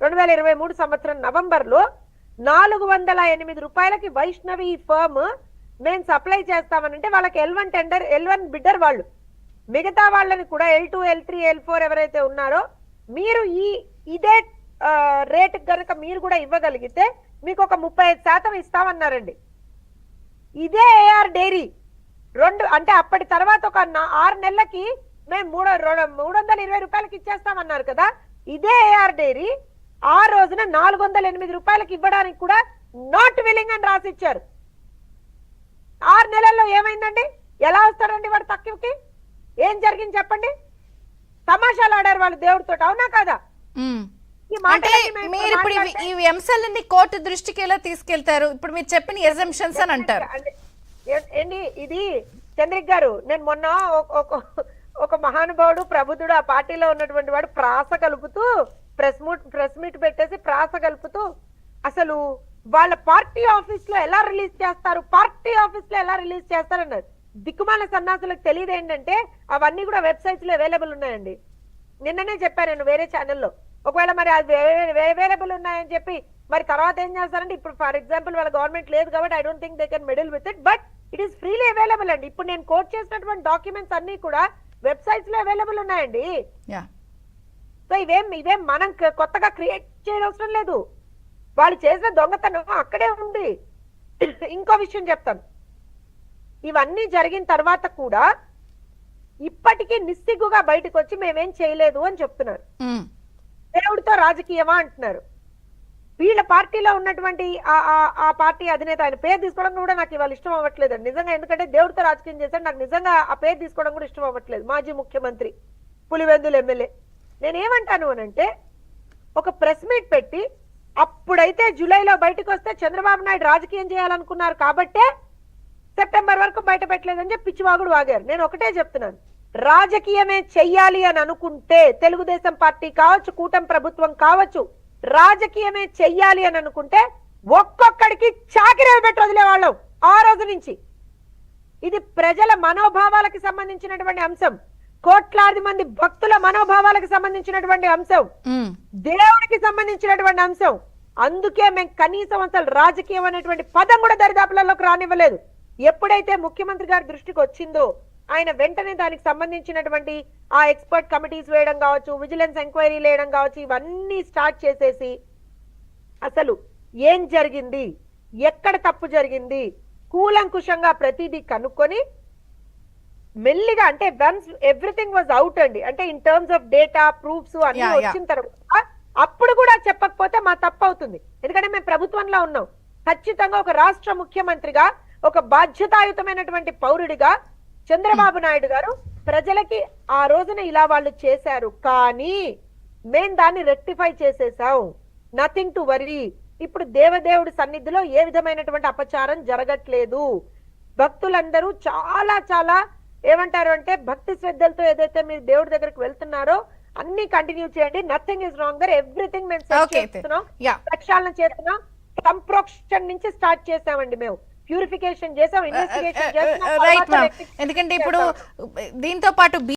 2023 సంవత్సరం నవంబర్లో 408 రూపాయలకి వైష్ణవి ఫర్మ్ మేము సప్లై చేస్తామనంటే వాళ్ళకి L1 టెండర్ L1 బిడ్డర్ వాళ్ళు. మిగతా వాళ్ళని కూడా L2 L3 L4 ఎవరైతే ఉన్నారో మీరు ఇదే రేట్ కనుక మీరు కూడా ఇవ్వగలిగితే మీకు ఒక 35% ఇస్తామన్నారండి. ఇదే AR డైరీ అంటే అప్పటి తర్వాత ఒక 6 నెలలకి మేము 320 రూపాయలకి ఇచ్చేస్తామన్నారు కదా. ఇదే AR డైరీ ఆ రోజున 408 రూపాయలకి ఇవ్వడానికి కూడా నాట్ విల్లింగ్ అని రాసిచ్చారు. 6 నెలల్లో ఏమైందండి? ఎలా వస్తాడండి వాడు తక్కువకి? ఏం జరిగింది చెప్పండి? తమాషాలు ఆడారు వాళ్ళు దేవుడితో, అవునా కదా? మీరు ఇప్పుడు ఈ అంశాలన్నీ కోర్టు దృష్టికి ఎలా తీసుకెళ్తారు? ఇప్పుడు మీరు చెప్పిన ఎజంప్షన్స్ అని అంటారు ఏంటి ఇది చంద్రిక్ గారు? నేను మొన్న ఒక మహానుభావుడు ప్రబుద్ధుడు ఆ పార్టీలో ఉన్నటువంటి వాడు ప్రాస కలుపుతూ ప్రెస్ మీట్ పెట్టేసి ప్రాస కలుపుతూ అసలు వాళ్ళ పార్టీ ఆఫీస్ లో ఎలా రిలీజ్ చేస్తారన్నారు. దిక్కుమాల సన్నాసులకు తెలియదు ఏంటంటే అవన్నీ కూడా వెబ్సైట్స్ లో అవైలబుల్ ఉన్నాయండి. నిన్ననే చెప్పాను నేను వేరే ఛానల్లో. ఒకవేళ మరి అది అవైలబుల్ ఉన్నాయని చెప్పి మరి తర్వాత ఏం చేస్తారంటే, ఇప్పుడు ఫర్ ఎగ్జాంపుల్ వాళ్ళ గవర్నమెంట్ లేదు కాబట్టి I don't think they can middle with it, but it is freely available అండి. ఇప్పుడు నేను కోట్ చేసినటువంటి డాక్యుమెంట్స్ అన్ని కూడా వెబ్సైట్స్ లో అవైలబుల్ ఉన్నాయండి. సో ఇవేం మనం కొత్తగా క్రియేట్ చేయవసరం లేదు. వాళ్ళు చేసిన దొంగతనం అక్కడే ఉంది. ఇంకో విషయం చెప్తాను. ఇవన్నీ జరిగిన తర్వాత కూడా ఇప్పటికీ నిస్సిగ్గుగా బయటకు వచ్చి మేమేం చేయలేదు అని చెప్తున్నారు. దేవుడితో రాజకీయమా అంటున్నారు. వీళ్ళ పార్టీలో ఉన్నటువంటి ఆ పార్టీ అధినేత, ఆయన పేరు తీసుకోవడం కూడా నాకు ఇవాళ ఇష్టం అవ్వట్లేదు నిజంగా. ఎందుకంటే దేవుడితో రాజకీయం చేశాడు, నాకు నిజంగా ఆ పేరు తీసుకోవడం కూడా ఇష్టం అవ్వట్లేదు. మాజీ ముఖ్యమంత్రి పులివెందుల ఎమ్మెల్యే. నేనేమంటాను అనంటే, ఒక ప్రెస్ మీట్ పెట్టి అప్పుడైతే జూలైలో బయటకు వస్తే చంద్రబాబు నాయుడు రాజకీయం చేయాలనుకున్నారు కాబట్టే సెప్టెంబర్ వరకు బయట పెట్టలేదని చెప్పి పిచ్చివాగుడు వాగారు. నేను ఒకటే చెప్తున్నాను, రాజకీయమే చెయ్యాలి అని అనుకుంటే తెలుగుదేశం పార్టీ కావచ్చు, కూటమి ప్రభుత్వం కావచ్చు, రాజకీయమే చెయ్యాలి అని అనుకుంటే ఒక్కొక్కడికి చాకిరీలు పెట్టి వదిలేవాళ్ళం ఆ రోజు నుంచి. ఇది ప్రజల మనోభావాలకు సంబంధించినటువంటి అంశం, కోట్లాది మంది భక్తుల మనోభావాలకు సంబంధించినటువంటి అంశం, దేవుడికి సంబంధించినటువంటి అంశం. అందుకే మేము కనీసం అసలు రాజకీయం అనేటువంటి పదం కూడా దరిదాపులలోకి రానివ్వలేదు. ఎప్పుడైతే ముఖ్యమంత్రి గారి దృష్టికి వచ్చిందో ఆయన వెంటనే దానికి సంబంధించినటువంటి ఆ ఎక్స్పర్ట్ కమిటీస్ వేయడం కావచ్చు, విజిలెన్స్ ఎంక్వైరీ వేయడం కావచ్చు, ఇవన్నీ స్టార్ట్ చేసేసి అసలు ఏం జరిగింది, ఎక్కడ తప్పు జరిగింది కూలంకుషంగా ప్రతిదీ కనుక్కొని మెల్లిగా, అంటే వన్స్ ఎవ్రీథింగ్ వాజ్ అవుట్ అండి, అంటే in terms of data proofs అన్ని వచ్చిన తర్వాత అప్పుడు కూడా చెప్పకపోతే మా తప్పు అవుతుంది. ఎందుకంటే మేము ప్రభుత్వంలో ఉన్నాం. ఖచ్చితంగా ఒక రాష్ట్ర ముఖ్యమంత్రిగా, ఒక బాధ్యతాయుతమైనటువంటి పౌరుడిగా చంద్రబాబు నాయుడు గారు ప్రజలకి ఆ రోజున ఇలా వాళ్ళు చేశారు, కానీ మేం దాన్ని రెక్టిఫై చేసేసాం. Nothing to worry. ఇప్పుడు దేవదేవుడి సన్నిధిలో ఏ విధమైనటువంటి అపచారం జరగట్లేదు. భక్తులందరూ చాలా చాలా ఏమంటారు అంటే భక్తి శ్రద్ధలతో ఏదైతే మీరు దేవుడి దగ్గరకు వెళ్తున్నారో అన్ని కంటిన్యూ చేయండి. Nothing is wrong. ఎవ్రీథింగ్ మేము చేస్తున్నాం, ప్రక్షాళన చేస్తున్నాం. సంప్రోక్షణ నుంచి స్టార్ట్ చేసామండి. మేము ప్యూరిఫికేషన్ చేసాం, ఇన్వెస్టిగేషన్ చేస్తాం. ఎందుకంటే ఇప్పుడు దీంతో పాటు